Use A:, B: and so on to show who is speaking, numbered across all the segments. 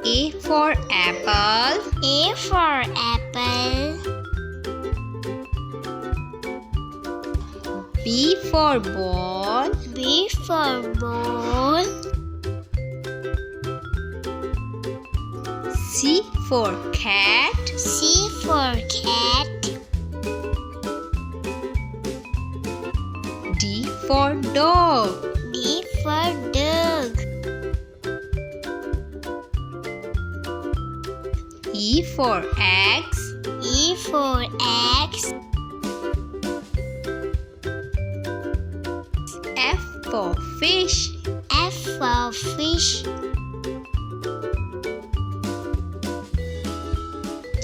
A: A for apple.
B: A for apple.
A: B for ball.
B: B for ball.
A: C for cat.
B: C for cat.
A: D for dog.
B: D for dog.
A: E for eggs.
B: E for eggs.
A: F for fish.
B: F for fish.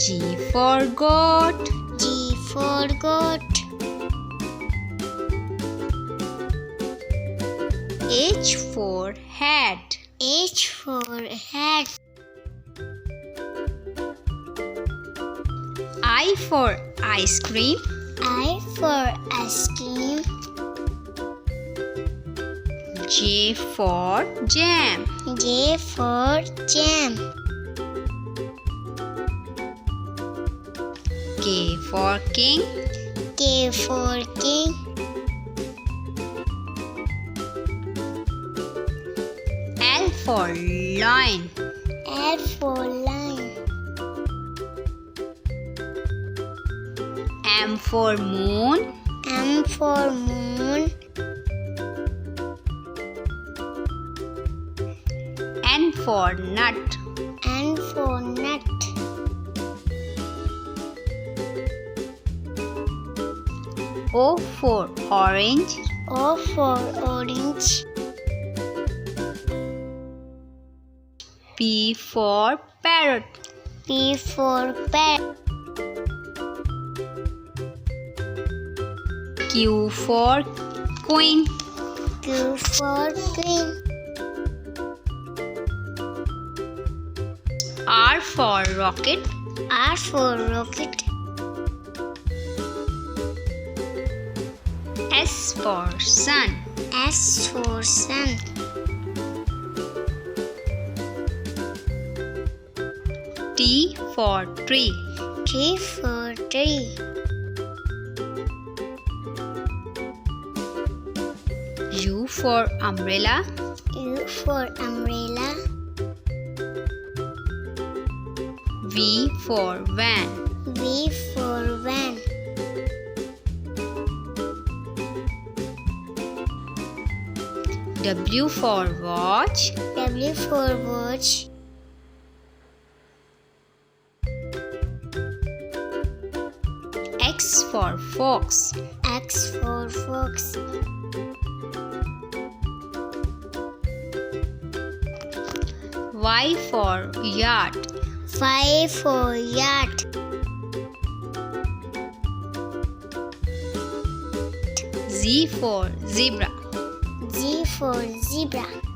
A: G for goat.
B: G for goat.
A: H for hat.
B: H for hat.
A: I for ice cream.
B: I for ice cream.
A: J for jam.
B: J for jam.
A: K for king.
B: K for king.
A: L for lion.
B: L for lion.
A: M for moon.
B: M for moon.
A: N for nut.
B: N for nut.
A: O for orange.
B: O for orange.
A: P for parrot.
B: P for parrot.
A: Q for queen.
B: Q for queen.
A: R for rocket.
B: R for rocket.
A: S for sun.
B: S for sun.
A: T for tree.
B: T for tree.
A: U for umbrella.
B: U for umbrella.
A: V for van.
B: V for van.
A: W for watch.
B: W for watch.
A: X for fox.
B: X for fox.
A: Y for yard.
B: Y for yacht.
A: Z for zebra.
B: Z for zebra.